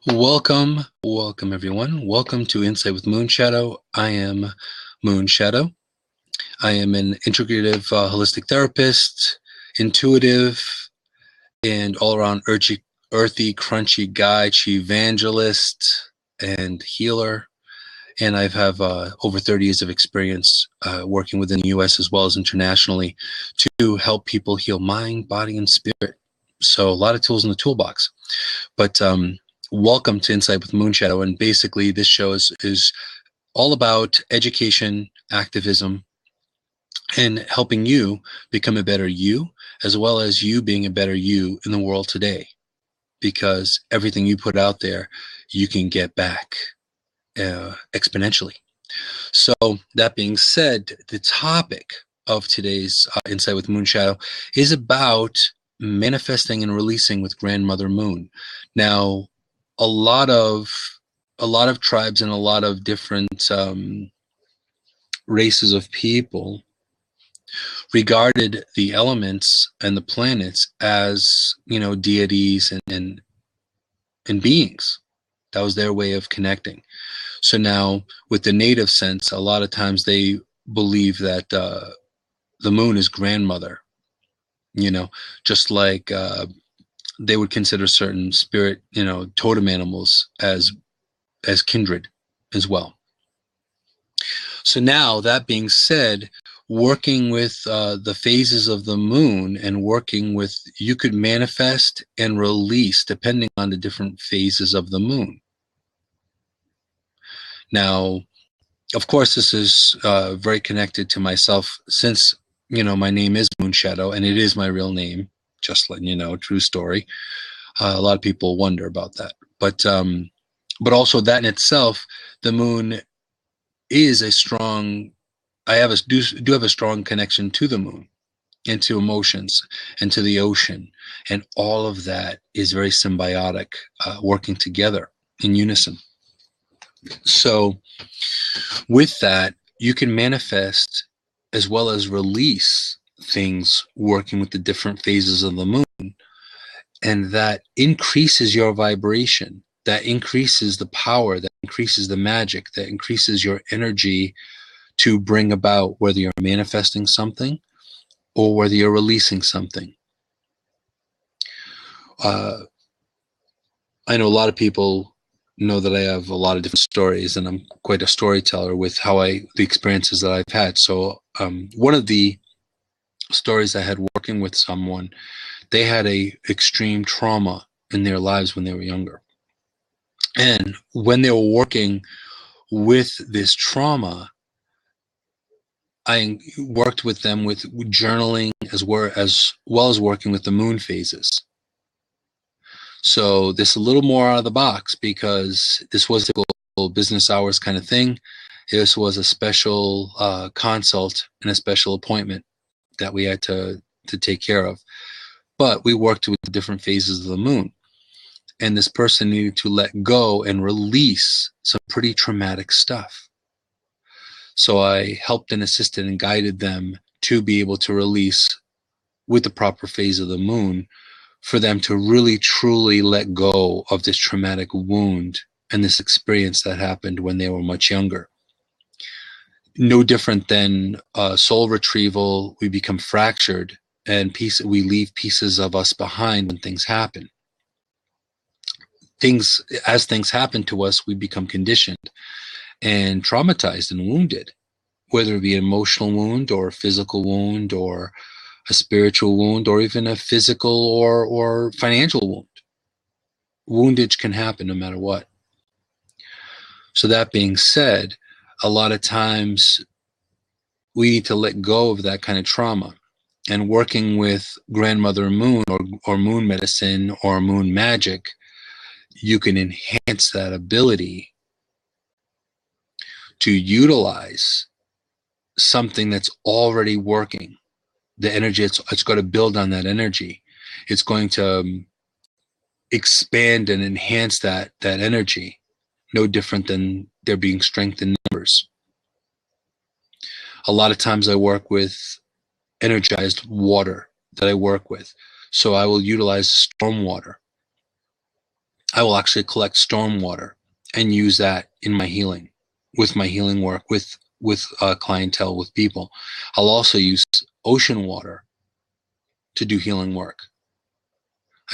Welcome everyone. Welcome to Insight with Moonshadow. I am Moonshadow. I am an integrative holistic therapist, intuitive, and all-around earthy, crunchy guy, evangelist, and healer. And I have over 30 years of experience working within the U.S. as well as internationally to help people heal mind, body, and spirit. So a lot of tools in the toolbox. But welcome to Insight with Moonshadow, and basically this show is all about education, activism, and helping you become a better you, as well as you being a better you in the world today. Because everything you put out there, you can get back exponentially. So that being said, the topic of today's Insight with Moonshadow is about manifesting and releasing with Grandmother Moon. Now, a lot of tribes and a lot of different races of people regarded the elements and the planets as, deities and beings. That was their way of connecting. So now, with the native sense, a lot of times they believe that the moon is grandmother. Just like they would consider certain spirit, totem animals as kindred as well. So now, that being said, working with the phases of the moon and working with, you could manifest and release depending on the different phases of the moon. Now, of course, this is very connected to myself since, my name is Moonshadow and it is my real name. Just letting you know, true story. A lot of people wonder about that, but also that in itself, the moon is a strong. I do have a strong connection to the moon, and to emotions, and to the ocean, and all of that is very symbiotic, working together in unison. So, with that, you can manifest as well as release things working with the different phases of the moon, and that increases your vibration, that increases the power, that increases the magic, that increases your energy to bring about whether you're manifesting something or whether you're releasing something. I know a lot of people know that I have a lot of different stories, and I'm quite a storyteller with the experiences that I've had. So one of the stories I had working with someone, they had a extreme trauma in their lives when they were younger. And when they were working with this trauma, I worked with them with journaling as well as working with the moon phases. So this is a little more out of the box because this was a business hours kind of thing. This was a special consult and a special appointment that we had to take care of. But we worked with the different phases of the moon. And this person needed to let go and release some pretty traumatic stuff. So I helped and assisted and guided them to be able to release with the proper phase of the moon for them to really, truly let go of this traumatic wound and this experience that happened when they were much younger. No different than soul retrieval. We become fractured and we leave pieces of us behind when things happen. As things happen to us, we become conditioned and traumatized and wounded, whether it be an emotional wound or a physical wound or a spiritual wound or even a physical or financial wound. Woundage can happen no matter what. So that being said, a lot of times we need to let go of that kind of trauma. And working with Grandmother Moon or moon medicine or moon magic, you can enhance that ability to utilize something that's already working. The energy, it's going to build on that energy. It's going to expand and enhance that energy, no different than there being strength in numbers. A lot of times I work with energized water that I work with. So I will utilize storm water. I will actually collect storm water and use that in my healing, with my healing work, with clientele, with people. I'll also use ocean water to do healing work.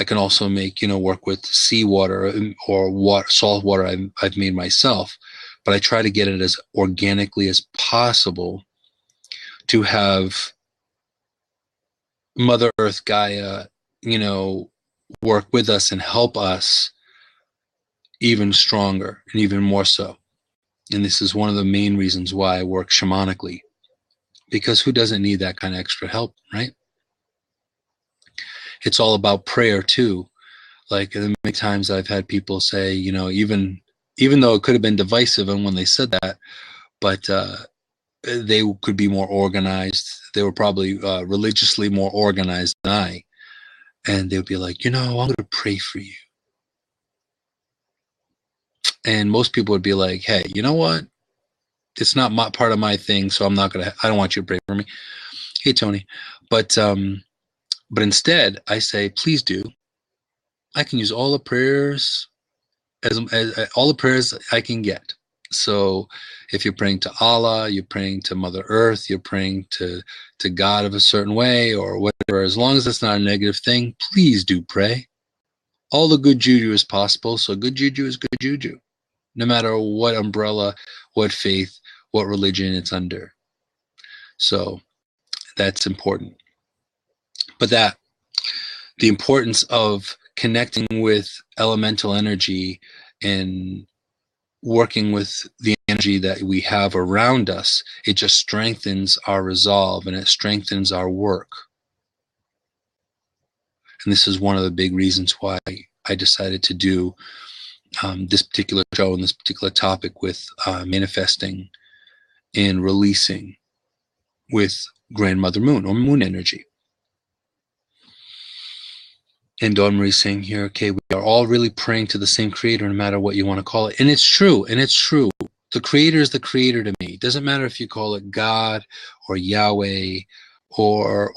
I can also make, work with seawater or water, salt water I've made myself, but I try to get it as organically as possible to have Mother Earth, Gaia, work with us and help us even stronger and even more so. And this is one of the main reasons why I work shamanically, because who doesn't need that kind of extra help, right? It's all about prayer too. Like many times I've had people say, even though it could have been divisive and when they said that, but they could be more organized. They were probably religiously more organized than I. And they would be like, I'm going to pray for you. And most people would be like, hey, you know what? It's not part of my thing, so I don't want you to pray for me. Hey, Tony. But instead, I say, please do. I can use all the prayers, as all the prayers I can get. So if you're praying to Allah, you're praying to Mother Earth, you're praying to God of a certain way or whatever, as long as it's not a negative thing, please do pray. All the good juju is possible, so good juju is good juju, no matter what umbrella, what faith, what religion it's under. So that's important. But the importance of connecting with elemental energy and working with the energy that we have around us, it just strengthens our resolve and it strengthens our work. And this is one of the big reasons why I decided to do this particular show and this particular topic with manifesting and releasing with Grandmother Moon or Moon energy. And Dawn Marie saying here, okay, we are all really praying to the same creator, no matter what you want to call it. And it's true. The creator is the creator to me. It doesn't matter if you call it God or Yahweh or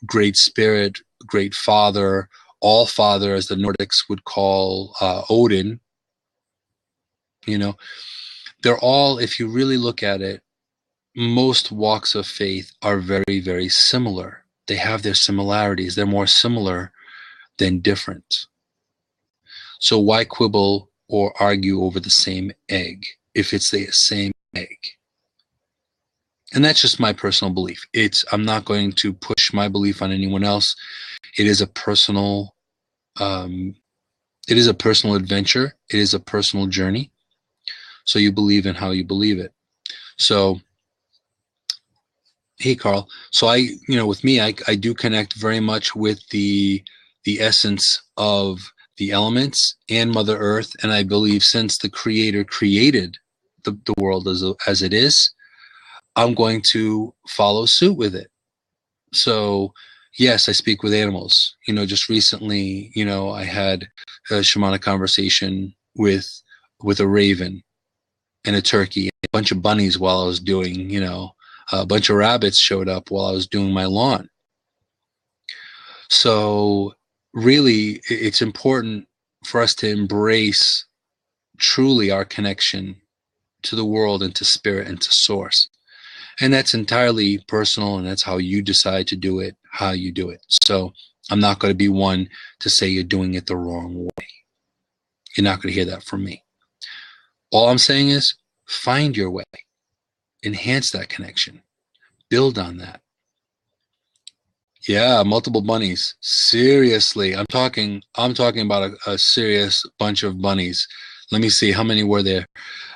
Great Spirit, Great Father, All Father, as the Nordics would call Odin. They're all, if you really look at it, most walks of faith are very, very similar. They have their similarities. They're more similar than different. So why quibble or argue over the same egg if it's the same egg? And that's just my personal belief. I'm not going to push my belief on anyone else. It is a personal adventure. It is a personal journey. So you believe in how you believe it. So hey, Carl. So with me, I do connect very much with the essence of the elements and Mother Earth. And I believe since the Creator created the world as it is, I'm going to follow suit with it. So yes, I speak with animals. Just recently, I had a shamanic conversation with a raven and a turkey, and a bunch of bunnies while I was doing, a bunch of rabbits showed up while I was doing my lawn. So really, it's important for us to embrace truly our connection to the world and to spirit and to source. And that's entirely personal, and that's how you decide to do it, how you do it. So I'm not going to be one to say you're doing it the wrong way. You're not going to hear that from me. All I'm saying is find your way, enhance that connection, build on that. Yeah, multiple bunnies. Seriously, I'm talking about a serious bunch of bunnies. Let me see, how many were there?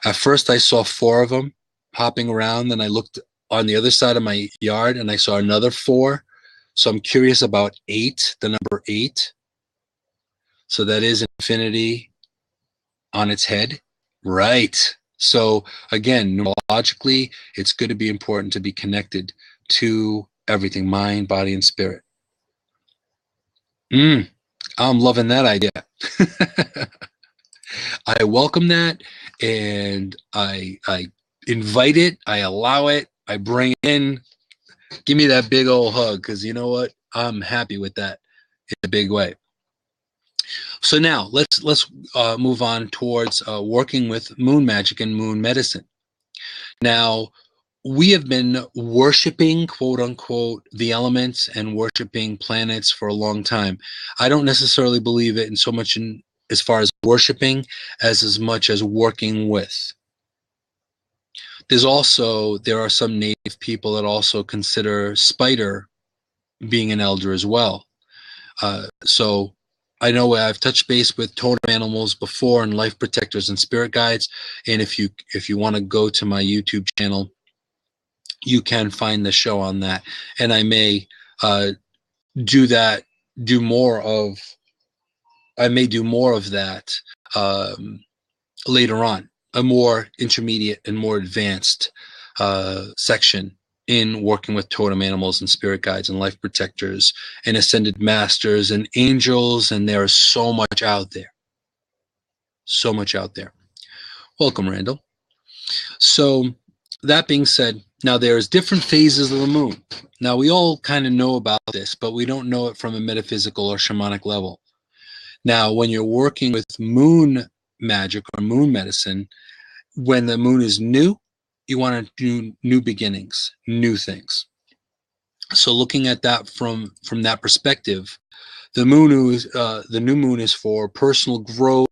At first I saw 4 of them hopping around, then I looked on the other side of my yard and I saw another 4. So I'm curious about 8, the number 8. So that is infinity on its head. Right. So again, neurologically, it's going to be important to be connected to everything, mind, body, and spirit. I'm loving that idea. I welcome that, and I invite it, I allow it, I bring it in. Give me that big old hug, because you know what? I'm happy with that in a big way. So now let's move on towards working with moon magic and moon medicine. Now, we have been worshiping, quote unquote, the elements and worshiping planets for a long time. I don't necessarily believe it in so much in as far as worshiping as much as working with. There are some native people that also consider Spider being an elder as well. So I know I've touched base with totem animals before and life protectors and spirit guides. And if you want to go to my YouTube channel, you can find the show on that. And I may do more of that later on, a more intermediate and more advanced section in working with totem animals and spirit guides and life protectors and ascended masters and angels, and there is so much out there. So much out there. Welcome, Randall. So that being said, now there's different phases of the moon. Now we all kind of know about this, but we don't know it from a metaphysical or shamanic level. Now, when you're working with moon magic or moon medicine, when the moon is new, you want to do new beginnings, new things. So looking at that from that perspective, the new moon is for personal growth.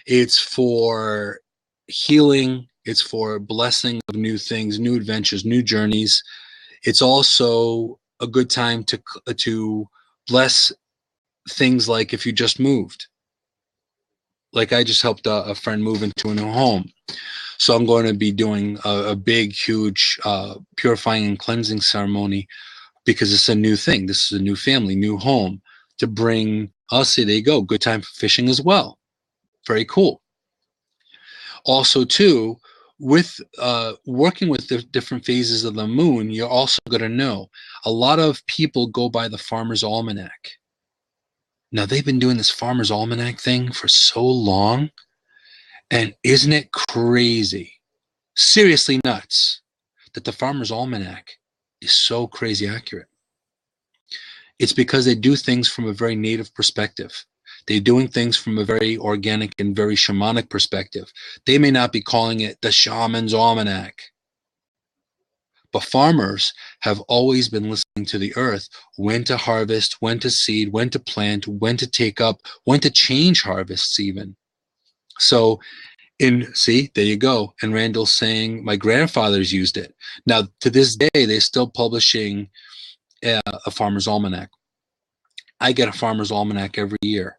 It's for healing. It's for blessing of new things, new adventures, new journeys. It's also a good time to bless things like if you just moved. Like I just helped a friend move into a new home. So I'm going to be doing a big, huge purifying and cleansing ceremony because it's a new thing. This is a new family, new home to bring us. There you go. Good time for fishing as well. Very cool. Also, too, with working with the different phases of the moon, you're also going to know a lot of people go by the Farmer's Almanac. Now, they've been doing this Farmer's Almanac thing for so long, and isn't it crazy? Seriously nuts that the Farmer's Almanac is so crazy accurate. It's because they do things from a very native perspective. They're doing things from a very organic and very shamanic perspective. They may not be calling it the Shaman's Almanac, but farmers have always been listening to the earth, when to harvest, when to seed, when to plant, when to take up, when to change harvests even. So see, there you go. And Randall's saying my grandfathers used it. Now, to this day, they're still publishing a Farmer's Almanac. I get a Farmer's Almanac every year.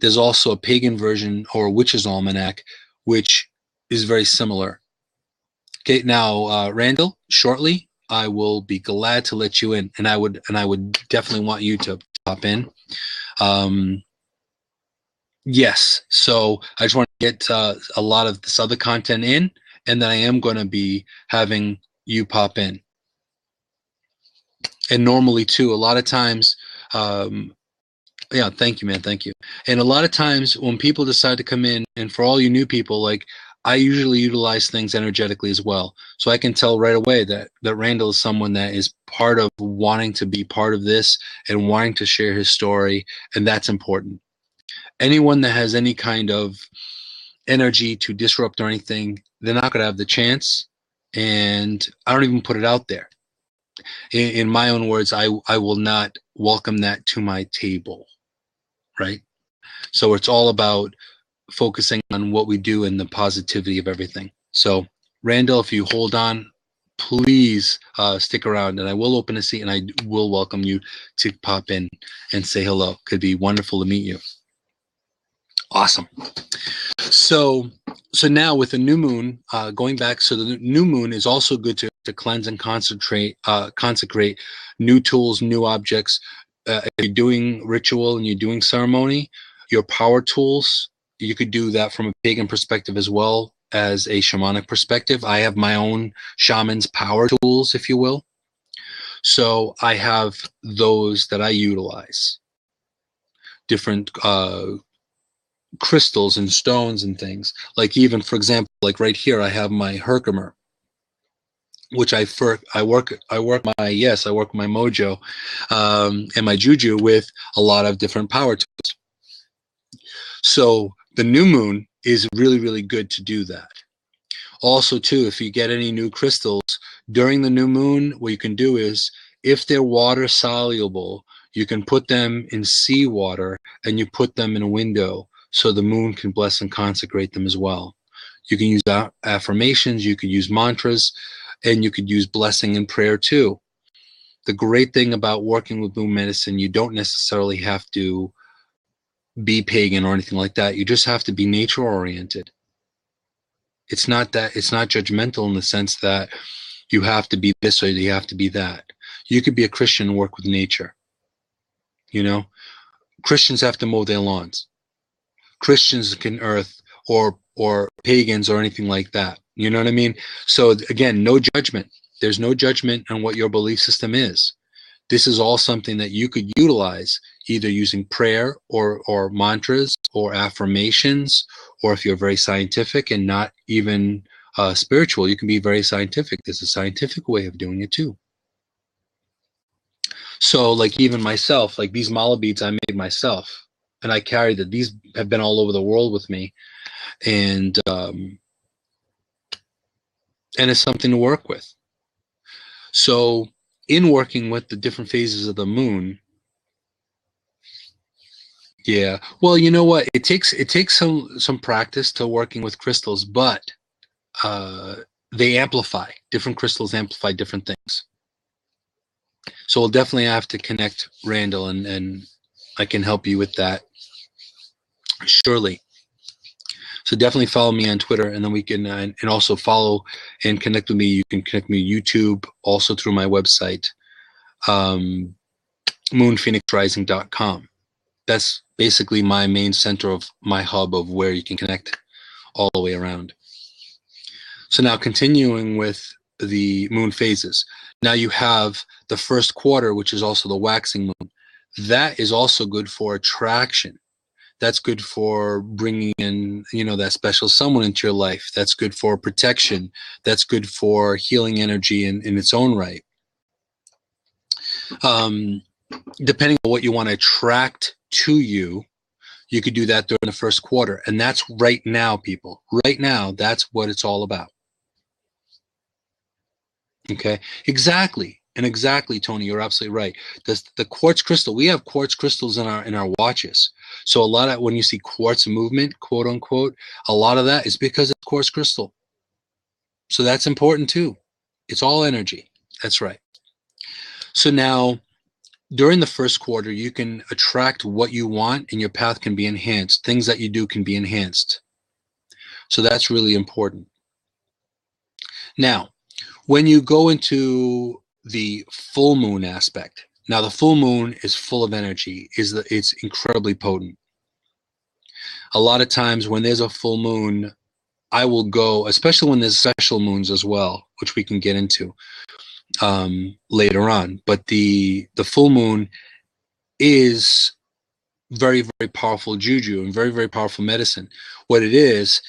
There's also a pagan version or a Witch's Almanac, which is very similar. Okay, now Randall, shortly I will be glad to let you in, and I would definitely want you to pop in. Yes, so I just want to get a lot of this other content in, and then I am going to be having you pop in. And normally too, a lot of times, yeah, thank you, man, thank you. And a lot of times when people decide to come in, and for all you new people, like I usually utilize things energetically as well. So I can tell right away that Randall is someone that is part of wanting to be part of this and wanting to share his story, and that's important. Anyone that has any kind of energy to disrupt or anything, they're not going to have the chance, and I don't even put it out there. In my own words, I will not welcome that to my table, right? So it's all about focusing on what we do and the positivity of everything. So Randall, if you hold on, please stick around, and I will open a seat and I will welcome you to pop in and say hello. Could be wonderful to meet you. Awesome. So now with the new moon, going back, so the new moon is also good to cleanse and consecrate new tools, new objects. If you're doing ritual and you're doing ceremony, your power tools, you could do that from a pagan perspective as well as a shamanic perspective. I have my own shaman's power tools, if you will. So I have those that I utilize. Different crystals and stones and things. Like even, for example, like right here, I have my Herkimer, which I work my mojo and my juju with a lot of different power tools. So the new moon is really, really good to do that. Also, too, if you get any new crystals during the new moon, what you can do is, if they're water soluble, you can put them in seawater and you put them in a window so the moon can bless and consecrate them as well. You can use affirmations, you could use mantras, and you could use blessing and prayer too. The great thing about working with moon medicine, you don't necessarily have to be pagan or anything like that. You just have to be nature oriented. It's not judgmental in the sense that you have to be this or you have to be that. You could be a Christian and work with nature. You know, Christians have to mow their lawns. Christians can earth or pagans or anything like that. You know what I mean? So again, no judgment. There's no judgment on what your belief system is. This is all something that you could utilize either using prayer or mantras or affirmations, or if you're very scientific and not even spiritual, you can be very scientific. There's a scientific way of doing it too. So like even myself, like these mala beads I made myself, and I carry that. These have been all over the world with me, and it's something to work with. So in working with the different phases of the moon, yeah, well, you know what? It takes some practice to working with crystals, but they amplify. Different crystals amplify different things. So we'll definitely have to connect, Randall, and I can help you with that, surely. So definitely follow me on Twitter, and then we can, and also follow and connect with me. You can connect me YouTube, also through my website, moonphoenixrising.com. That's basically my main center of my hub of where you can connect all the way around. So now continuing with the moon phases. Now you have the first quarter, which is also the waxing moon. That is also good for attraction. That's good for bringing in, you know, that special someone into your life. That's good for protection. That's good for healing energy in its own right. Depending on what you want to attract to you, you could do that during the first quarter. And that's right now, people. Right now, that's what it's all about. Okay, exactly. And exactly, Tony, you're absolutely right. The quartz crystal, we have quartz crystals in our watches. So a lot of, when you see quartz movement, quote unquote, a lot of that is because it's quartz crystal. So that's important too. It's all energy. That's right. So now, during the first quarter, you can attract what you want and your path can be enhanced. Things that you do can be enhanced. So that's really important. Now, when you go into the full moon aspect, now the full moon is full of energy. It's incredibly potent. A lot of times when there's a full moon, I will go, especially when there's special moons as well, which we can get into later on. But the full moon is very, very powerful juju and very, very powerful medicine. What it is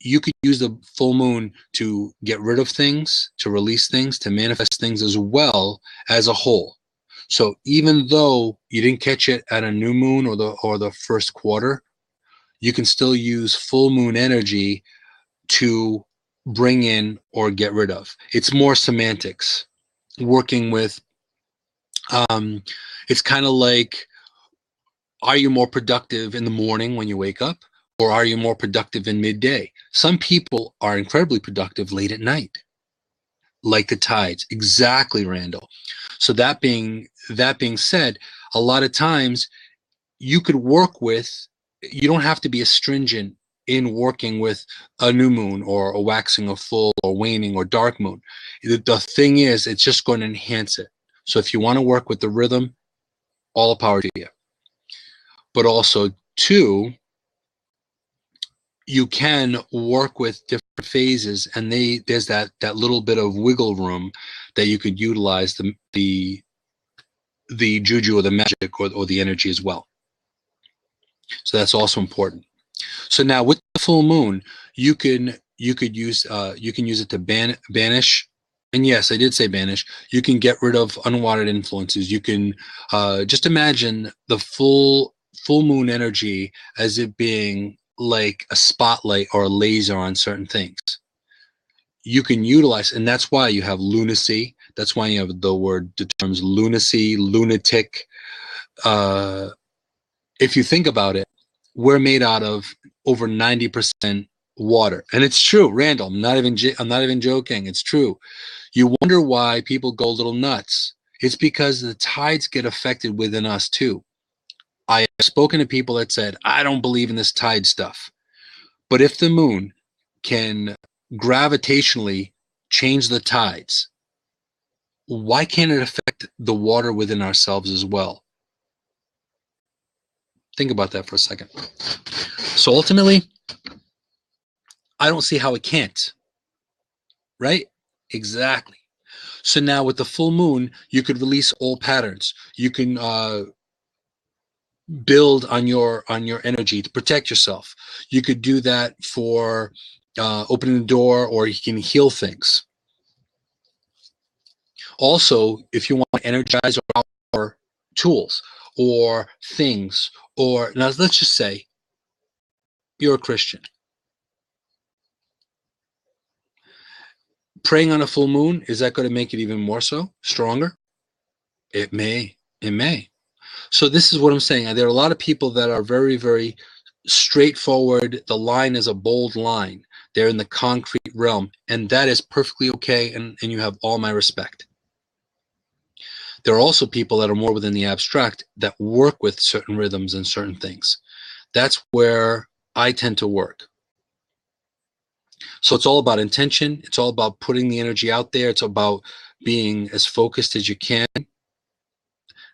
you could use the full moon to get rid of things, to release things, to manifest things as well as a whole. So even though you didn't catch it at a new moon or the first quarter, you can still use full moon energy to bring in or get rid of. It's more semantics. Working with, it's kind of like, are you more productive in the morning when you wake up, or are you more productive in midday? Some people are incredibly productive late at night, like the tides. Exactly, Randall. So that being said, a lot of times you could work with, you don't have to be astringent in working with a new moon or a waxing or full or waning or dark moon. The thing is, it's just going to enhance it. So if you want to work with the rhythm, all the power to you. But also, too, you can work with different phases, and there's that little bit of wiggle room that you could utilize the juju or the magic or the energy as well. So that's also important. So now with the full moon, you could use it to banish. And yes, I did say banish. You can get rid of unwanted influences. You can just imagine the full full moon energy as it being like a spotlight or a laser on certain things. You can utilize, and that's why you have lunacy. That's why you have the terms lunacy, lunatic. If you think about it, we're made out of over 90% water, and it's true, Randall. I'm not even joking. It's true. You wonder why people go a little nuts. It's because the tides get affected within us too. I have spoken to people that said, I don't believe in this tide stuff. But if the moon can gravitationally change the tides, why can't it affect the water within ourselves as well? Think about that for a second. So ultimately, I don't see how it can't. Right? Exactly. So now with the full moon, you could release old patterns. You can build on your energy to protect yourself. You could do that for opening the door, or you can heal things. Also, if you want to energize our tools or things, or now let's just say you're a Christian. Praying on a full moon, is that going to make it even more so stronger? It may. It may. So this is what I'm saying. There are a lot of people that are very, very straightforward. The line is a bold line. They're in the concrete realm, and that is perfectly okay, and you have all my respect. There are also people that are more within the abstract that work with certain rhythms and certain things. That's where I tend to work. So it's all about intention. It's all about putting the energy out there. It's about being as focused as you can,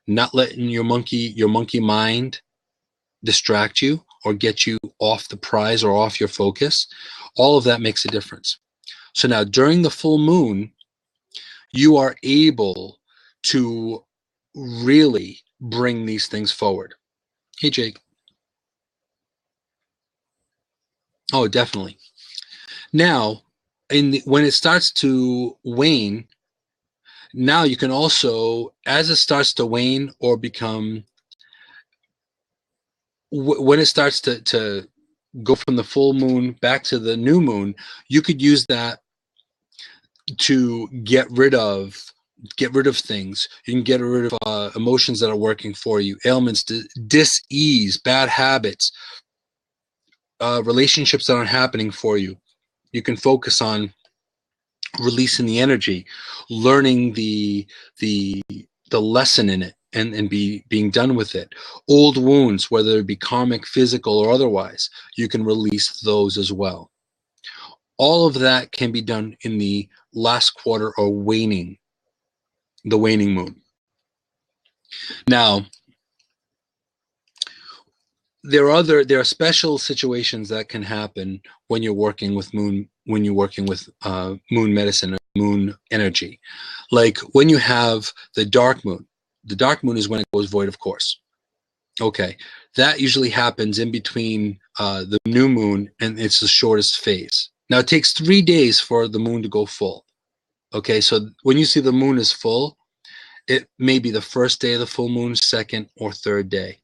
not letting your monkey mind distract you or get you off the prize or off your focus. All of that makes a difference. So now during the full moon, you are able to really bring these things forward. Hey, Jake. Oh, definitely. Now, when it starts to wane, now you can also, as it starts to wane or become, when it starts to go from the full moon back to the new moon, you could use that to get rid of things. You can get rid of emotions that are working for you, ailments, dis-ease, bad habits, relationships that aren't happening for you. You can focus on releasing the energy, learning the lesson in it, and being done with it. Old wounds, whether it be karmic, physical, or otherwise, you can release those as well. All of that can be done in the last quarter or the waning moon. Now, there are special situations that can happen when you're working with moon medicine or moon energy. Like when you have the dark moon. The dark moon is when it goes void, of course. Okay, that usually happens in between the new moon, and it's the shortest phase. Now it takes 3 days for the moon to go full. Okay, so when you see the moon is full, it may be the first day of the full moon, second or third day.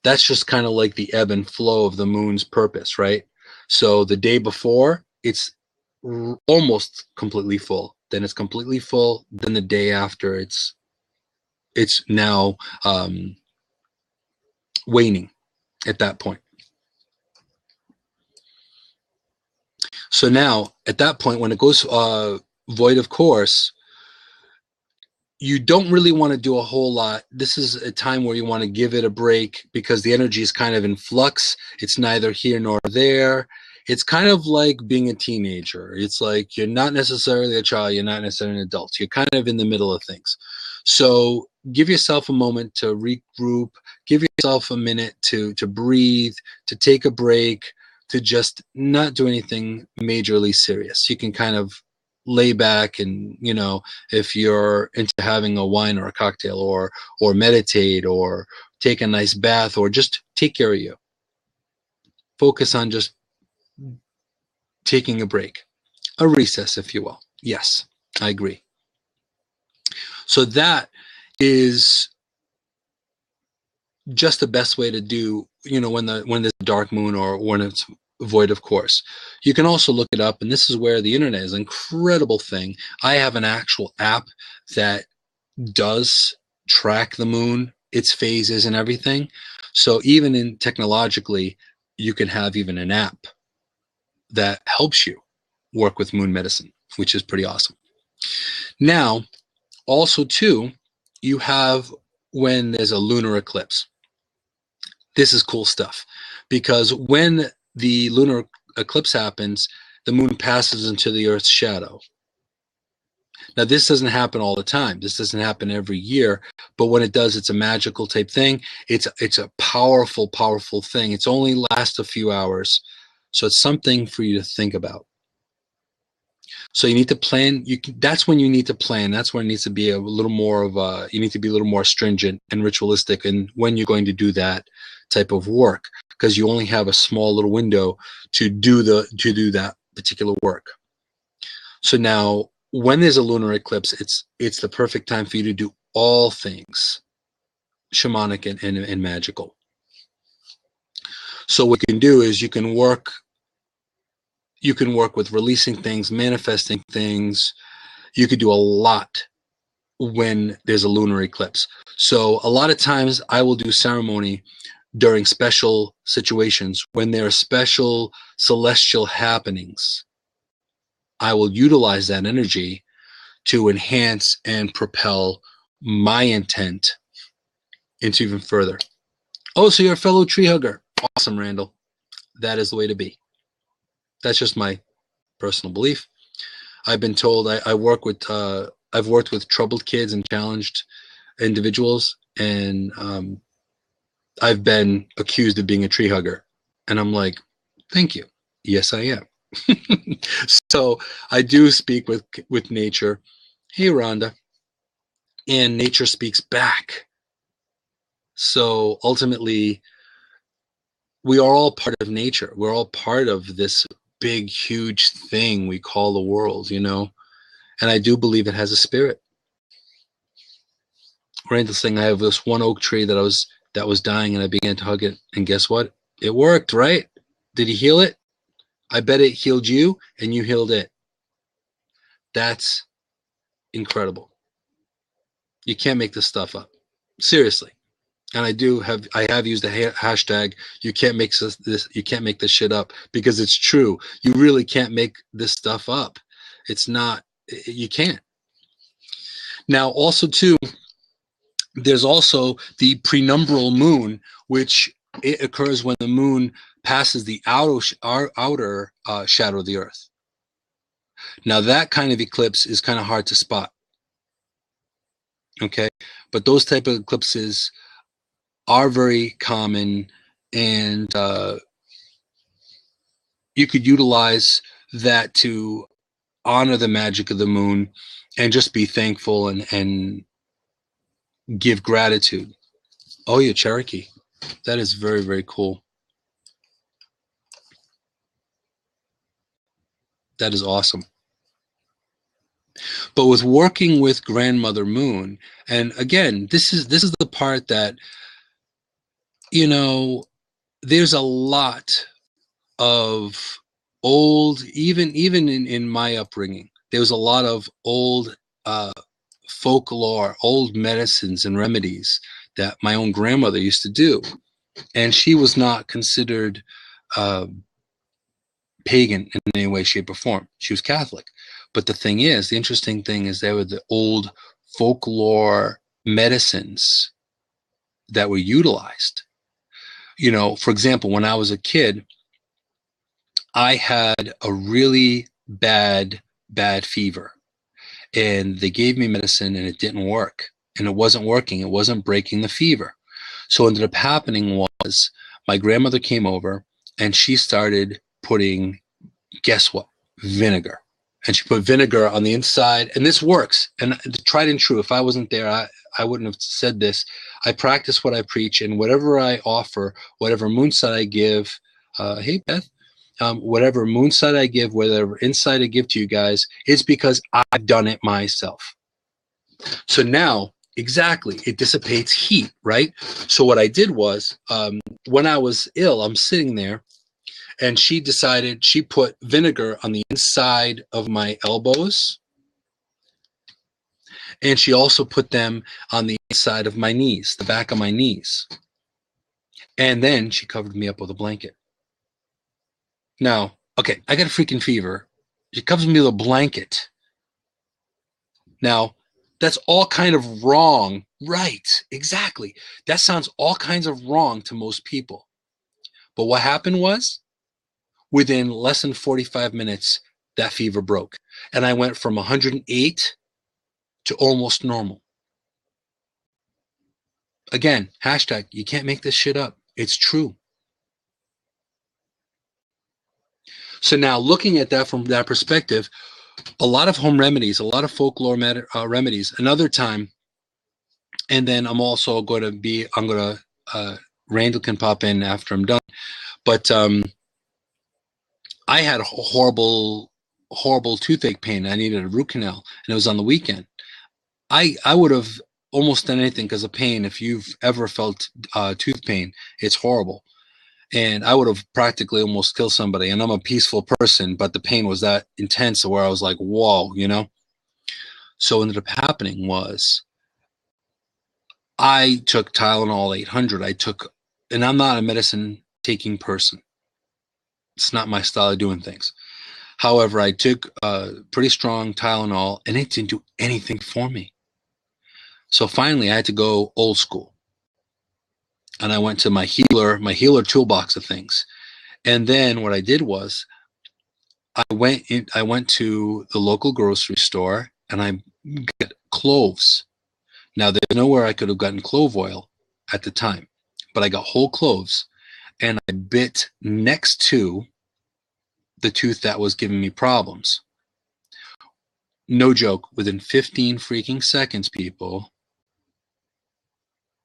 That's just kind of like the ebb and flow of the moon's purpose, right? So the day before, it's almost completely full. Then it's completely full. Then the day after, it's now waning at that point. So now, at that point, when it goes void, of course, you don't really want to do a whole lot. This is a time where you want to give it a break because the energy is kind of in flux. It's neither here nor there. It's kind of like being a teenager. It's like you're not necessarily a child. You're not necessarily an adult. You're kind of in the middle of things. So give yourself a moment to regroup. Give yourself a minute to breathe, to take a break, to just not do anything majorly serious. You can kind of lay back and, if you're into having a wine or a cocktail or meditate or take a nice bath or just take care of you. Focus on just taking a break, a recess, if you will. Yes, I agree. So that is just the best way to do, when there's a dark moon or when it's void, of course. You can also look it up, and this is where the internet is an incredible thing. I have an actual app that does track the moon, its phases and everything. So even in technologically, you can have even an app that helps you work with moon medicine, which is pretty awesome. Now, also too, you have when there's a lunar eclipse. This is cool stuff, because when the lunar eclipse happens, the moon passes into the Earth's shadow. Now, this doesn't happen all the time. This doesn't happen every year, but when it does, it's a magical type thing. It's a powerful, powerful thing. It's only lasts a few hours, so it's something for you to think about. So you need to plan. That's when you need to plan. That's when it needs to be a little more of a. You need to be a little more stringent and ritualistic, and when you're going to do that type of work, because you only have a small little window to do that particular work. So now, when there's a lunar eclipse, it's the perfect time for you to do all things shamanic and magical. So what you can do is you can work with releasing things, manifesting things. You could do a lot when there's a lunar eclipse. So a lot of times I will do ceremony during special situations when there are special celestial happenings. I will utilize that energy to enhance and propel my intent into even further. Oh, so you're a fellow tree hugger. Awesome, Randall. That is the way to be. That's just my personal belief. I've been told I've worked with troubled kids and challenged individuals, and I've been accused of being a tree hugger. And I'm like, thank you. Yes, I am. So I do speak with nature. Hey, Rhonda. And nature speaks back. So ultimately, we are all part of nature. We're all part of this big, huge thing we call the world, And I do believe it has a spirit. Randall's saying I have this one oak tree that was dying, and I began to hug it. And guess what? It worked, right? Did he heal it? I bet it healed you, and you healed it. That's incredible. You can't make this stuff up. Seriously. And I have used the hashtag, you can't make this shit up, because it's true. You really can't make this stuff up. It's not, you can't. Now, also too, there's also the prenumbral moon, which it occurs when the moon passes the outer shadow of the Earth. Now, that kind of eclipse is kind of hard to spot. Okay, but those type of eclipses are very common, and you could utilize that to honor the magic of the moon and just be thankful and give gratitude. Oh, yeah, Cherokee. That is very, very cool. That is awesome. But with working with Grandmother Moon, and again, this is the part that, there's a lot of old, even in my upbringing, there was a lot of old folklore, old medicines and remedies that my own grandmother used to do. And she was not considered pagan in any way, shape, or form. She was Catholic. But the interesting thing is there were the old folklore medicines that were utilized. For example, when I was a kid, I had a really bad fever, and they gave me medicine and it didn't work, and it wasn't working. It wasn't breaking the fever. So what ended up happening was my grandmother came over and she started putting, guess what? Vinegar. And she put vinegar on the inside, and this works. And tried and true. If I wasn't there, I wouldn't have said this. I practice what I preach, and whatever I offer, whatever moonshot I give, hey Beth, whatever moonshot I give, whatever insight I give to you guys, it's because I've done it myself. So now, Exactly. It dissipates heat, right? So what I did was, when I was ill, I'm sitting there, and she decided she put vinegar on the inside of my elbows, and she also put them on the inside of my knees, the back of my knees. And then she covered me up with a blanket. Now, okay, I got a freaking fever. She covers me with a blanket. Now, that's all kind of wrong. Right, exactly. That sounds all kinds of wrong to most people. But what happened was, within less than 45 minutes, that fever broke. And I went from 108 to almost normal. Again, hashtag, you can't make this shit up. It's true. So now looking at that from that perspective, a lot of home remedies, a lot of folklore remedies, another time. And then I'm also going to Randall can pop in after I'm done. But I had a horrible toothache pain. I needed a root canal, and it was on the weekend. I would have almost done anything because of pain. If you've ever felt tooth pain, it's horrible. And I would have practically almost killed somebody. And I'm a peaceful person, but the pain was that intense where I was like, whoa, you know? So what ended up happening was I took Tylenol 800. And I'm not a medicine taking person. It's not my style of doing things. However, I took pretty strong Tylenol, and it didn't do anything for me. So finally, I had to go old school. And I went to my healer toolbox of things. And then what I did was I went to the local grocery store, and I got cloves. Now, there's nowhere I could have gotten clove oil at the time, but I got whole cloves, and I bit next to the tooth that was giving me problems. No joke, within 15 freaking seconds, people,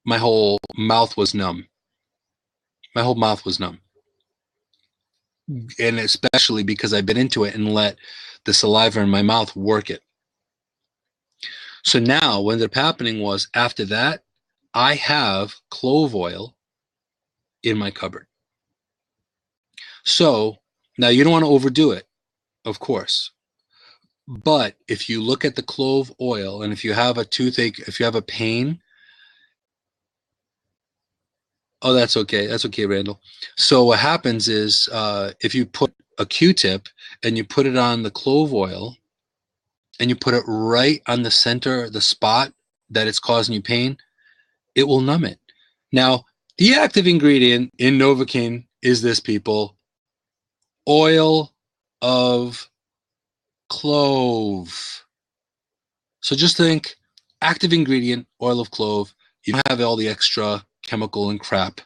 my whole mouth was numb. My whole mouth was numb. And especially because I bit into it and let the saliva in my mouth work it. So now what ended up happening was, after that, I have clove oil in my cupboard. So now you don't want to overdo it, of course. But if you look at the clove oil, and if you have a toothache, if you have a pain, oh, that's okay. That's okay, Randall. So what happens is, if you put a Q-tip and you put it on the clove oil, and you put it right on the center, the spot that it's causing you pain, it will numb it. Now, the active ingredient in Novocaine is this, people: oil of clove. So just think, active ingredient, oil of clove. You don't have all the extra chemical and crap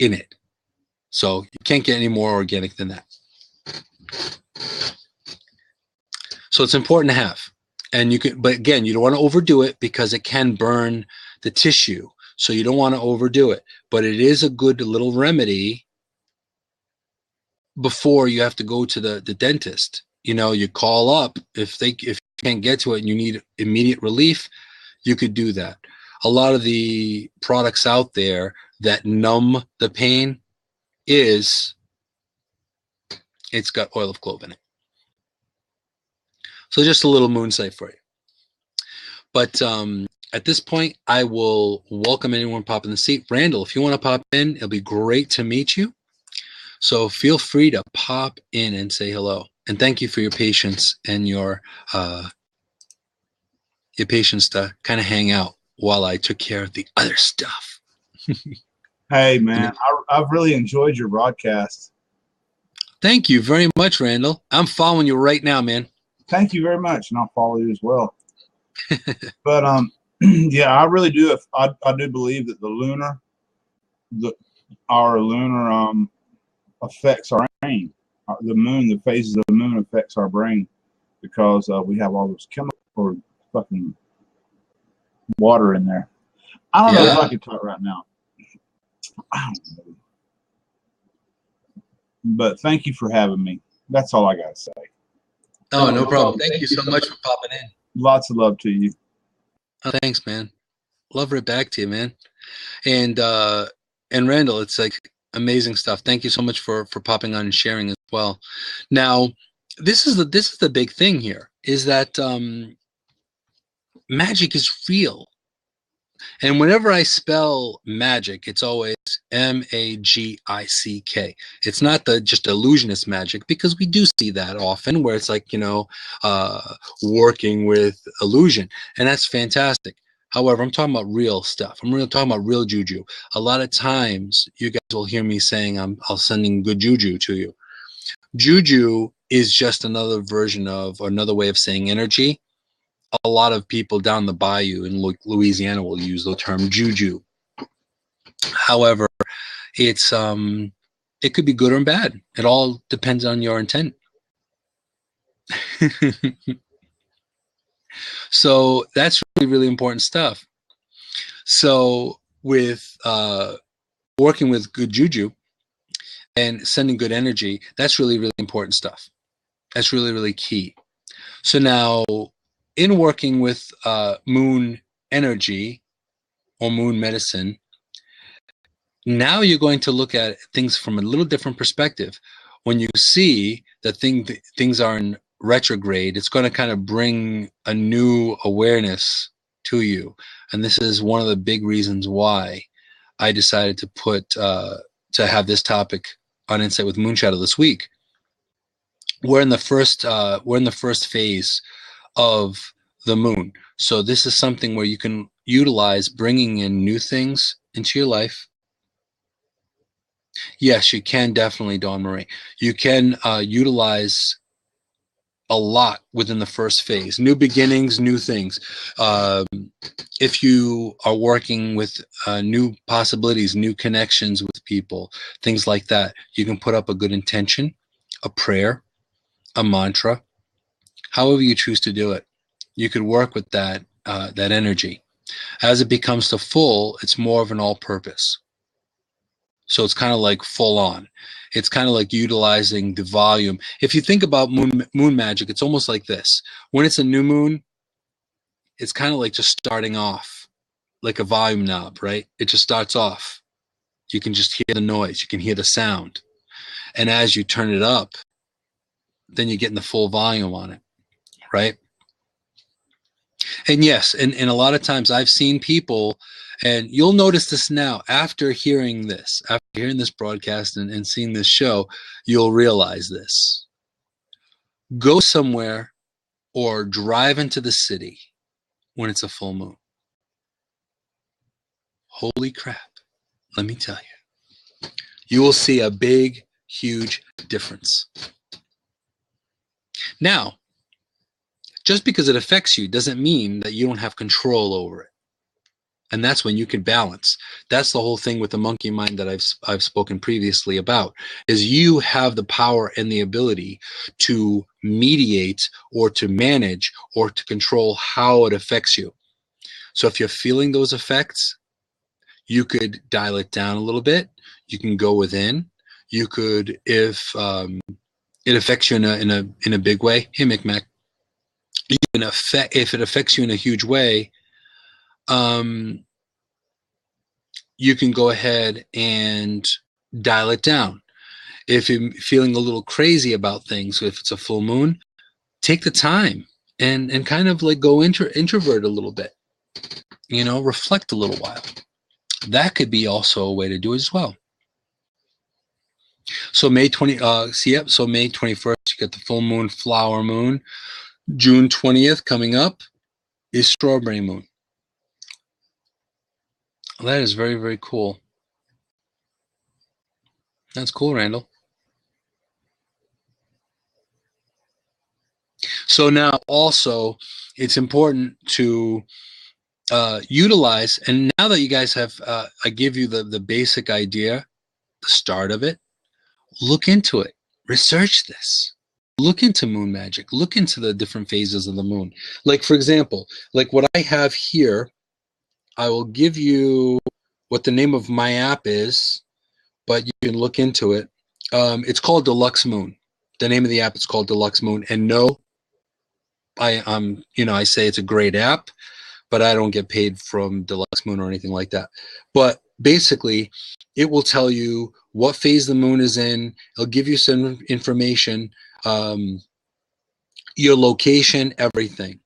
in it. So you can't get any more organic than that. So it's important to have. And you can, but again, you don't want to overdo it because it can burn the tissue. So you don't want to overdo it. But it is a good little remedy before you have to go to the dentist. You know, you call up if you can't get to it and you need immediate relief, you could do that. A lot of the products out there that numb the pain it's got oil of clove in it. So just a little moonsight for you. But at this point, I will welcome anyone pop in the seat. Randall, if you want to pop in, it'll be great to meet you. So feel free to pop in and say hello. And thank you for your patience and your patience to kind of hang out while I took care of the other stuff. Hey, man, I've really enjoyed your broadcast. Thank you very much, Randall. I'm following you right now, man. Thank you very much, and I'll follow you as well. But yeah, I really do. I do believe that our lunar affects our brain. The moon, the phases of the moon affects our brain because we have all those chemical or fucking water in there. I don't know if I can talk right now. I don't know. But thank you for having me. That's all I got to say. Oh, no problem. Thank you so much for popping in. Lots of love to you. Oh, thanks, man. Love right back to you, man. And Randall, it's like amazing stuff. Thank you so much for popping on and sharing as well. Now, this is the big thing here, is that magic is real. And whenever I spell magic, it's always Magick. It's not the just illusionist magic, because we do see that often where it's like, working with illusion, and that's fantastic. However, I'm talking about real stuff. I'm really talking about real juju. A lot of times you guys will hear me saying I'll sending good juju to you. Juju is just another version of, or another way of saying energy. A lot of people down the bayou in Louisiana will use the term juju. However, it's it could be good or bad. It all depends on your intent. So that's really, really important stuff. So with working with good juju and sending good energy, that's really, really important stuff. That's really, really key. So now, in working with moon energy or moon medicine, now you're going to look at things from a little different perspective. When you see that things are in retrograde, it's going to kind of bring a new awareness to you. And this is one of the big reasons why I decided to have this topic on Insight with Moonshadow this week. We're in the first phase of the moon. So this is something where you can utilize bringing in new things into your life. Yes, you can definitely, Dawn Marie. You can utilize a lot within the first phase. New beginnings, new things. If you are working with new possibilities, new connections with people, things like that, you can put up a good intention, a prayer, a mantra, however you choose to do it. You could work with that energy. As it becomes to full, it's more of an all-purpose. So it's kind of like full on. It's kind of like utilizing the volume. If you think about moon magic, it's almost like this. When it's a new moon, it's kind of like just starting off, like a volume knob, right? It just starts off. You can just hear the noise. You can hear the sound. And as you turn it up, then you're getting the full volume on it, right? And yes, and a lot of times I've seen people, and you'll notice this now after hearing this broadcast and seeing this show, you'll realize this. Go somewhere or drive into the city when it's a full moon. Holy crap, let me tell you. You will see a big, huge difference. Now, just because it affects you doesn't mean that you don't have control over it. And that's when you can balance. That's the whole thing with the monkey mind that I've spoken previously about, is you have the power and the ability to mediate or to manage or to control how it affects you. So if you're feeling those effects, you could dial it down a little bit. You can go within. You could, if it affects you in a big way, hey Micmac, if it affects you in a huge way, you can go ahead and dial it down. If you're feeling a little crazy about things, if it's a full moon, take the time and kind of like go introvert a little bit, reflect a little while. That could be also a way to do it as well. So May 21st, you get the full moon, flower moon. June 20th coming up is strawberry moon. That is very, very cool. That's cool, Randall. So now also it's important to utilize, and now that you guys have, I give you the basic idea, the start of it, look into it, research this. Look into moon magic. Look into the different phases of the moon. Like, for example, like what I have here, I will give you what the name of my app is, but you can look into it. It's called Deluxe Moon. The name of the app is called Deluxe Moon. And no, I say it's a great app, but I don't get paid from Deluxe Moon or anything like that. But basically, it will tell you what phase the moon is in. It'll give you some information, your location, everything.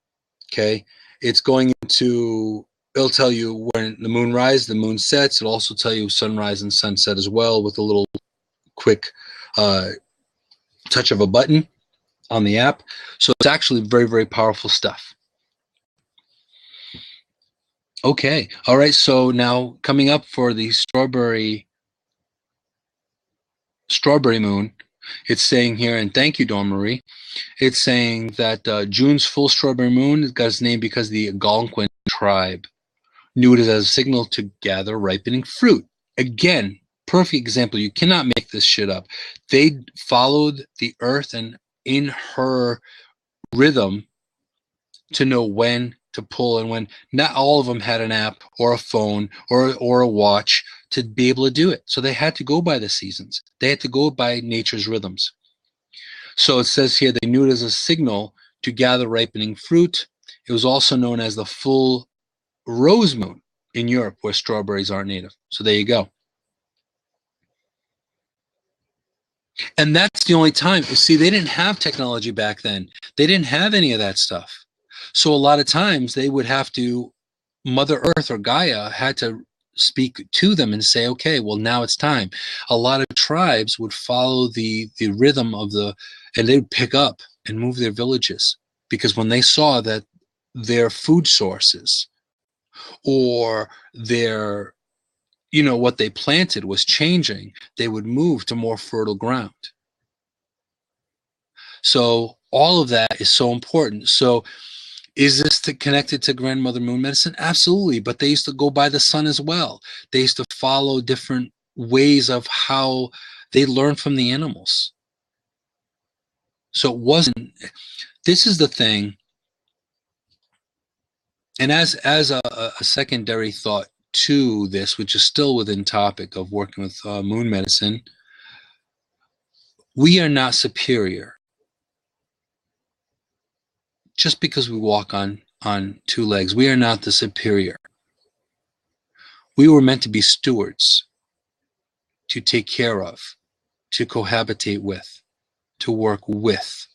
Okay, it's going to. It'll tell you when the moon rises, the moon sets. It'll also tell you sunrise and sunset as well, with a little quick touch of a button on the app. So it's actually very, very powerful stuff. Okay. All right. So now coming up for the strawberry moon, it's saying here, and thank you, Dawn Marie. It's saying that June's full strawberry moon got its name because the Algonquin tribe knew it as a signal to gather ripening fruit. Again, perfect example. You cannot make this shit up. They followed the earth and in her rhythm to know when to pull and when. Not all of them had an app or a phone or a watch to be able to do it. So they had to go by the seasons. They had to go by nature's rhythms. So it says here they knew it as a signal to gather ripening fruit. It was also known as the full rose moon in Europe, where strawberries aren't native. So there you go. And that's the only time. See, they didn't have technology back then. They didn't have any of that stuff. So a lot of times they would have to, Mother Earth or Gaia had to speak to them and say, okay, well, now it's time. A lot of tribes would follow the rhythm of and they would pick up and move their villages, because when they saw that their food sources or their, what they planted was changing, they would move to more fertile ground. So all of that is so important. So is this connected to grandmother moon medicine? Absolutely. But they used to go by the sun as well. They used to follow different ways of how they learned from the animals. So it wasn't, this is the thing. And as a secondary thought to this, which is still within topic of working with moon medicine, we are not superior just because we walk on two legs. We are not the superior. We were meant to be stewards, to take care of, to cohabitate with, to work with,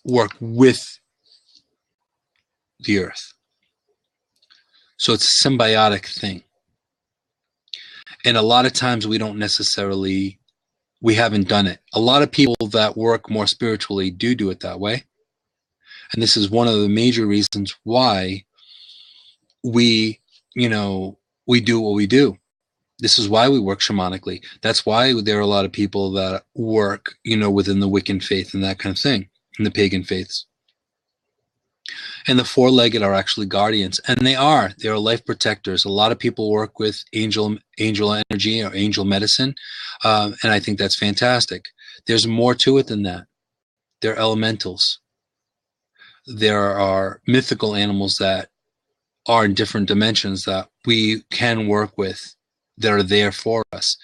work with the earth. So it's a symbiotic thing. And a lot of times we haven't done it. A lot of people that work more spiritually do it that way. And this is one of the major reasons why we do what we do. This is why we work shamanically. That's why there are a lot of people that work, within the Wiccan faith and that kind of thing, and the pagan faiths. And the four-legged are actually guardians, and they are life protectors. A lot of people work with angel energy or angel medicine, and I think that's fantastic. There's more to it than that. They're elementals. There are mythical animals that are in different dimensions that we can work with, that are there for us,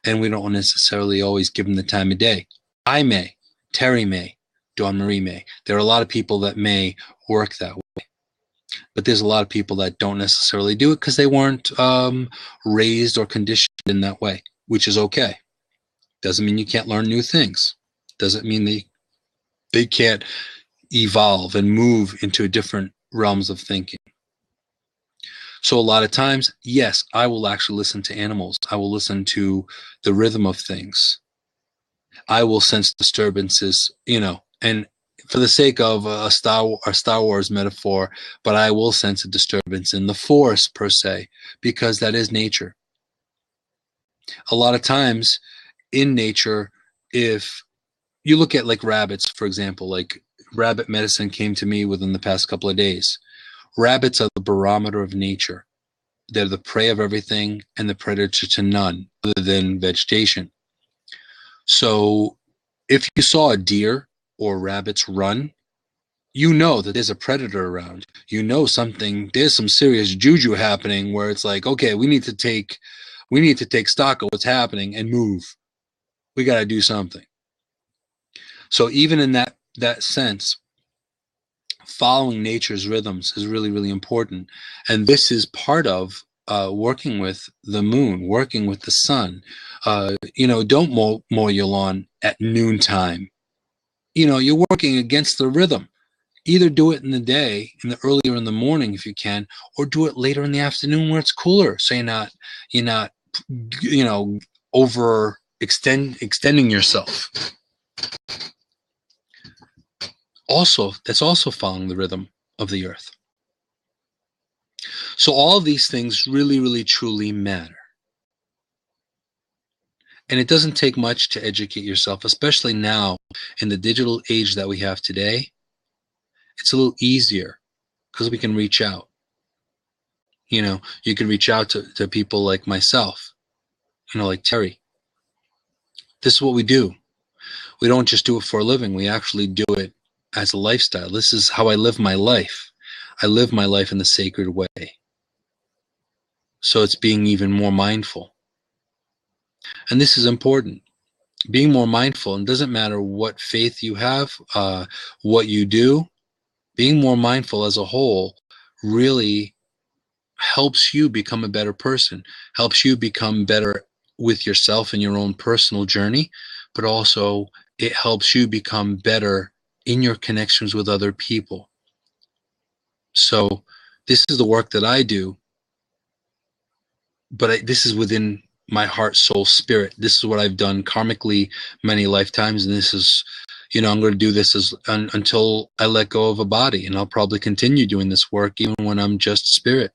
and we don't necessarily always give them the time of day. I may, Terry may, Dawn Marie may. There are a lot of people that may work that way, but there's a lot of people that don't necessarily do it because they weren't raised or conditioned in that way, which is okay. Doesn't mean you can't learn new things. Doesn't mean they can't evolve and move into different realms of thinking. So a lot of times, yes, I will actually listen to animals. I will listen to the rhythm of things. I will sense disturbances, and for the sake of a Star Wars metaphor, but I will sense a disturbance in the force per se, because that is nature. A lot of times in nature, if you look at like rabbits, for example, like rabbit medicine came to me within the past couple of days. Rabbits are the barometer of nature. They're the prey of everything and the predator to none other than vegetation. So if you saw a deer or rabbits run, you know that there's a predator around. There's some serious juju happening where it's like, okay, we need to take stock of what's happening and move. We got to do something. So even in that sense, following nature's rhythms is really, really important. And this is part of working with the moon, working with the sun. Don't mow your lawn at noontime. You're working against the rhythm. Either do it in the day, earlier in the morning if you can, or do it later in the afternoon where it's cooler. So you're not extending yourself. Also, that's also following the rhythm of the earth. So all of these things really, really, truly matter. And it doesn't take much to educate yourself, especially now in the digital age that we have today. It's a little easier because we can reach out. You can reach out to people like myself, like Terry. This is what we do. We don't just do it for a living. We actually do it as a lifestyle. This is how I live my life. I live my life in the sacred way. So it's being even more mindful. And this is important. Being more mindful, and it doesn't matter what faith you have, what you do, being more mindful as a whole really helps you become a better person, helps you become better with yourself and your own personal journey, but also it helps you become better in your connections with other people. So this is the work that I do, but this is within my heart, soul, spirit. This is what I've done karmically many lifetimes, and this is, I'm going to do this until I let go of a body, and I'll probably continue doing this work even when I'm just spirit.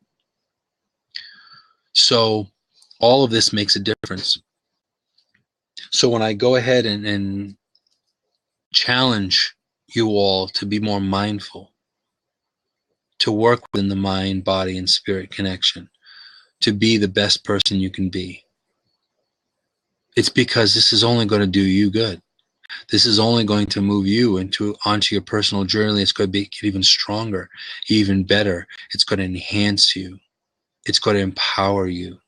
So all of this makes a difference. So when I go ahead and challenge you all to be more mindful, to work within the mind, body, and spirit connection, to be the best person you can be, it's because this is only going to do you good. This is only going to move you onto your personal journey. It's going to make it even stronger, even better. It's going to enhance you. It's going to empower you.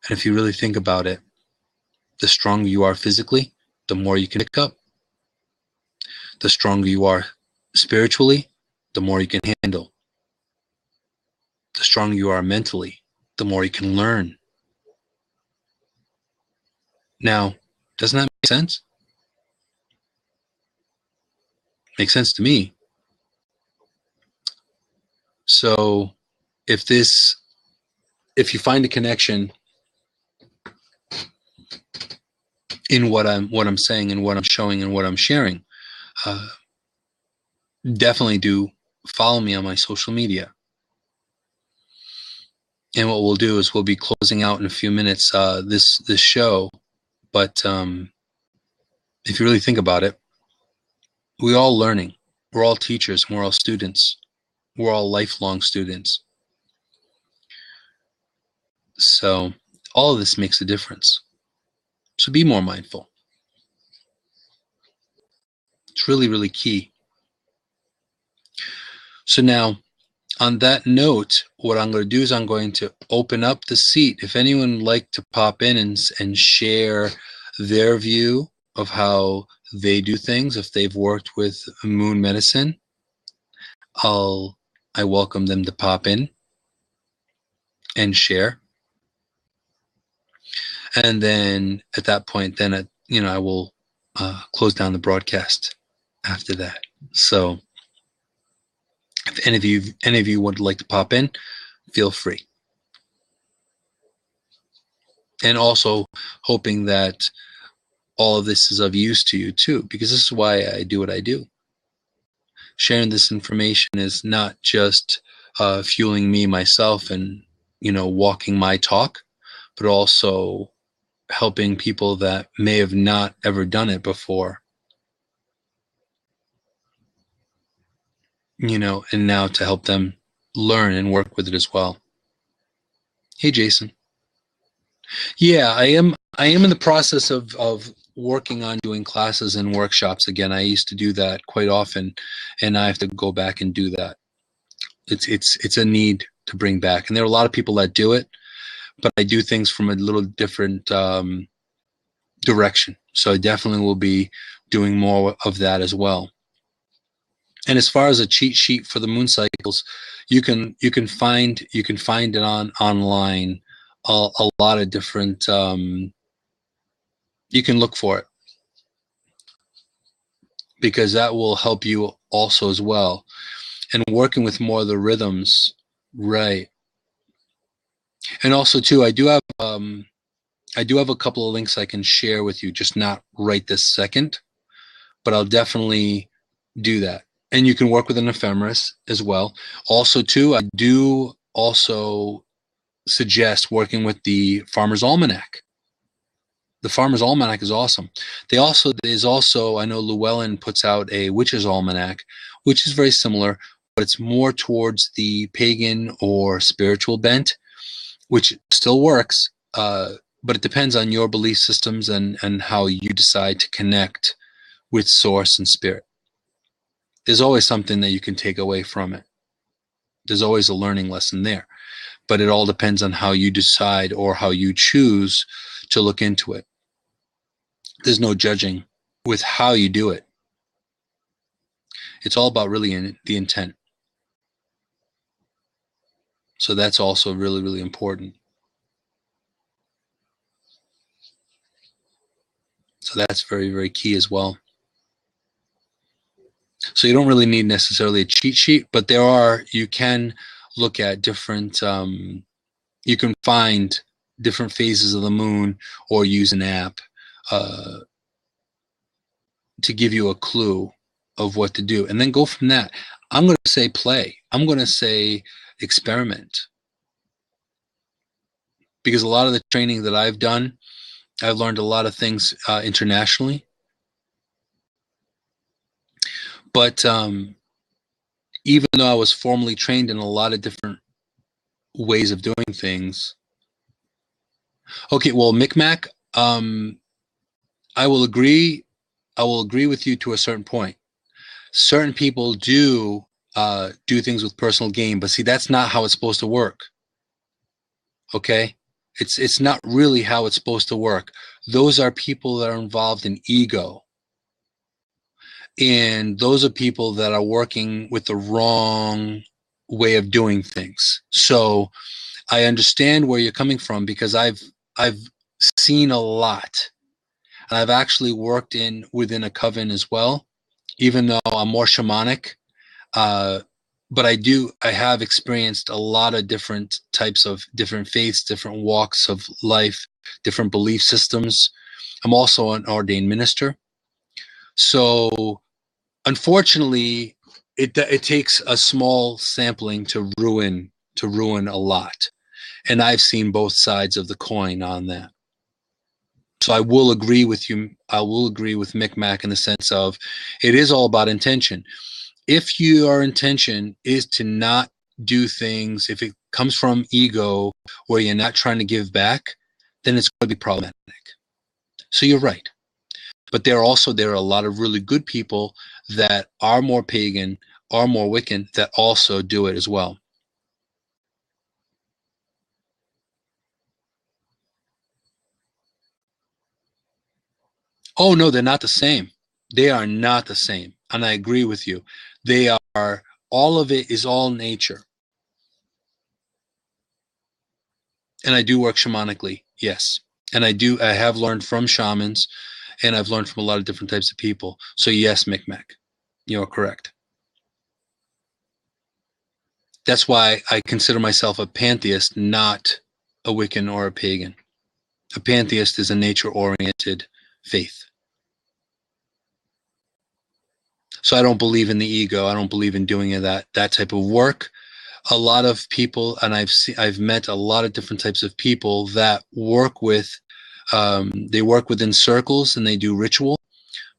And if you really think about it, the stronger you are physically, the more you can pick up. The stronger you are spiritually, the more you can handle. The stronger you are mentally, the more you can learn. Now, doesn't that make sense? Makes sense to me. So if you find a connection in what I'm saying and what I'm showing and what I'm sharing, definitely do follow me on my social media. And what we'll do is we'll be closing out in a few minutes this show. But if you really think about it, we're all learning. We're all teachers. And we're all students. We're all lifelong students. So all of this makes a difference. So be more mindful. It's really, really key. So now, on that note, what I'm going to do is I'm going to open up the seat. If anyone would like to pop in and share their view of how they do things, if they've worked with moon medicine, I welcome them to pop in and share. And then at that point, then I will close down the broadcast after that. So if any of you would like to pop in, feel free. And also hoping that all of this is of use to you too, because this is why I do what I do. Sharing this information is not just fueling me, myself, and walking my talk, but also helping people that may have not ever done it before. And now to help them learn and work with it as well. Hey, Jason. Yeah, I am in the process of working on doing classes and workshops again. I used to do that quite often, and I have to go back and do that. It's a need to bring back, and there are a lot of people that do it, but I do things from a little different direction. So I definitely will be doing more of that as well. And as far as a cheat sheet for the moon cycles, you can find it online. A lot of different. You can look for it because that will help you also as well. And working with more of the rhythms, right? And also too, I do have a couple of links I can share with you, just not right this second, but I'll definitely do that. And you can work with an ephemeris as well. Also too, I do also suggest working with the Farmer's Almanac. The Farmer's Almanac is awesome. There's also, I know Llewellyn puts out a Witch's Almanac, which is very similar, but it's more towards the pagan or spiritual bent, which still works, but it depends on your belief systems and how you decide to connect with source and spirit. There's always something that you can take away from it. There's always a learning lesson there, but it all depends on how you decide or how you choose to look into it. There's no judging with how you do it. It's all about really the intent. So that's also really, really important. So that's very, very key as well. So you don't really need necessarily a cheat sheet, but you can look at different, you can find different phases of the moon or use an app to give you a clue of what to do. And then go from that. I'm going to say play. I'm going to say experiment. Because a lot of the training that I've done, I've learned a lot of things internationally. But even though I was formally trained in a lot of different ways of doing things. Okay, well, Micmac, I will agree with you to a certain point. Certain people do things with personal gain, but see, that's not how it's supposed to work. Okay? It's not really how it's supposed to work. Those are people that are involved in ego. And those are people that are working with the wrong way of doing things. So I understand where you're coming from because I've seen a lot. And I've actually worked within a coven as well, even though I'm more shamanic. But I have experienced a lot of different types of different faiths, different walks of life, different belief systems. I'm also an ordained minister. So unfortunately, it takes a small sampling to ruin a lot. And I've seen both sides of the coin on that. So I will agree with you. I will agree with Micmac in the sense of it is all about intention. If your intention is to not do things, if it comes from ego where you're not trying to give back, then it's going to be problematic. So you're right. But there are a lot of really good people that are more pagan, are more Wiccan, that also do it as well. Oh, no, they're not the same. They are not the same. And I agree with you. They are, all of it is all nature. And I do work shamanically, yes. And I have learned from shamans, and I've learned from a lot of different types of people. So yes, Micmac, you're correct. That's why I consider myself a pantheist, not a Wiccan or a pagan. A pantheist is a nature-oriented faith. So I don't believe in the ego. I don't believe in doing that type of work. A lot of people, and I've met a lot of different types of people that work with, they work within circles and they do ritual,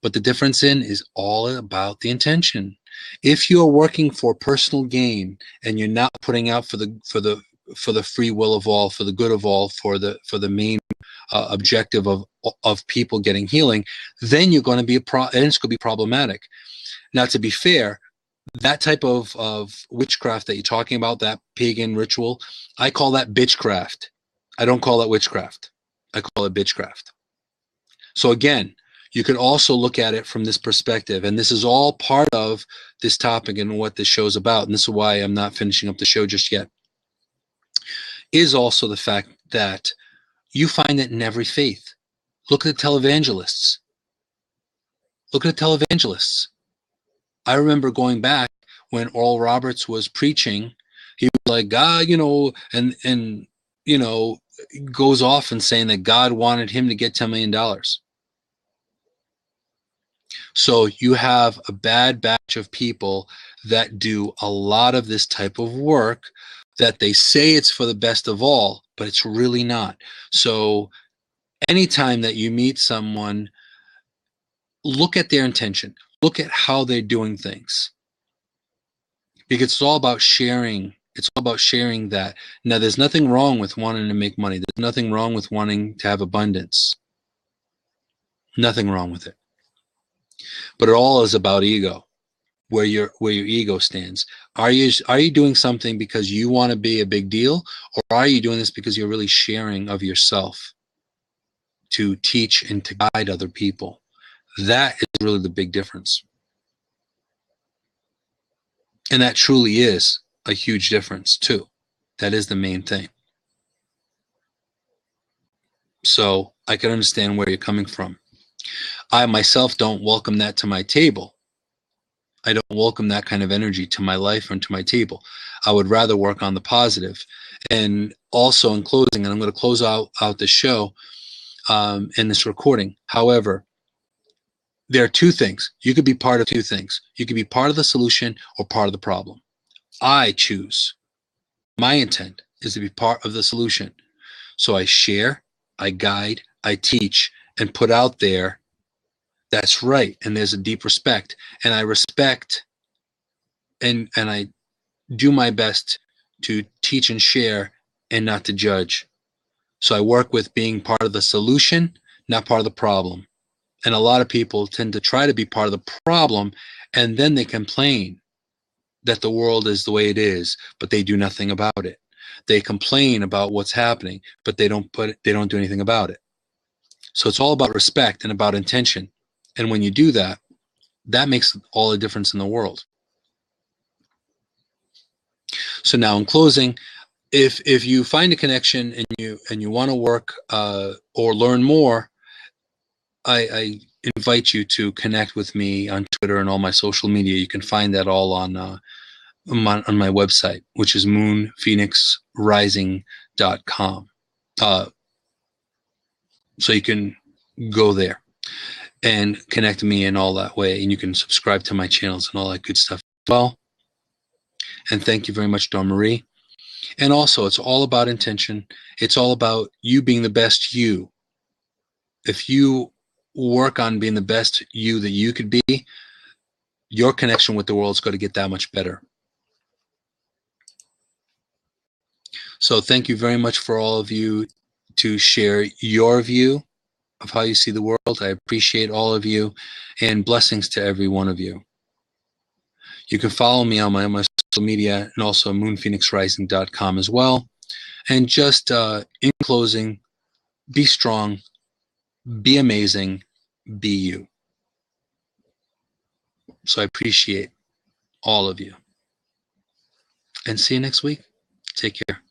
but the difference is all about the intention. If you are working for personal gain and you're not putting out for the free will of all, for the good of all, for the main objective of people getting healing, then you're going to be and it's going to be problematic. Now, to be fair, that type of witchcraft that you're talking about, that pagan ritual, I call that bitchcraft. I don't call it witchcraft. I call it bitchcraft. So again, You could also look at it from this perspective, and this is all part of this topic and what this show's about, and this is why I'm not finishing up the show just yet, is also the fact that you find it in every faith. Look at the televangelists. Look at the televangelists. I remember going back when Oral Roberts was preaching, he was like, God, and goes off and saying that God wanted him to get $10 million. So you have a bad batch of people that do a lot of this type of work that they say it's for the best of all, but it's really not. So anytime that you meet someone, look at their intention. Look at how they're doing things. Because it's all about sharing. It's all about sharing that. Now, there's nothing wrong with wanting to make money. There's nothing wrong with wanting to have abundance. Nothing wrong with it. But it all is about ego, where your ego stands. Are you doing something because you want to be a big deal, or are you doing this because you're really sharing of yourself to teach and to guide other people? That is really the big difference. And that truly is a huge difference too. That is the main thing. So I can understand where you're coming from. I myself don't welcome that to my table. I don't welcome that kind of energy to my life and to my table. I would rather work on the positive. And also in closing, and I'm going to close out the show in this recording. However, there are two things. You could be part of two things. You could be part of the solution or part of the problem. I choose. My intent is to be part of the solution. So I share, I guide, I teach, and put out there that's right. And there's a deep respect. And I respect and I do my best to teach and share and not to judge. So I work with being part of the solution, not part of the problem. And a lot of people tend to try to be part of the problem, and then they complain that the world is the way it is, but they do nothing about it. They complain about what's happening, but they don't do anything about it. So it's all about respect and about intention. And when you do that, that makes all the difference in the world. So now in closing, if you find a connection and you want to work or learn more, I invite you to connect with me on Twitter and all my social media. You can find that all on my website, which is moonphoenixrising.com. So you can go there and connect to me in all that way, and you can subscribe to my channels and all that good stuff as well. And thank you very much, Dawn Marie. And also, it's all about intention. It's all about you being the best you. If you work on being the best you that you could be, your connection with the world is going to get that much better. So thank you very much for all of you to share your view of how you see the world. I appreciate all of you, and blessings to every one of you. You can follow me on my social media and also moonphoenixrising.com as well. And just in closing, be strong, be amazing, be you. So I appreciate all of you. And see you next week. Take care.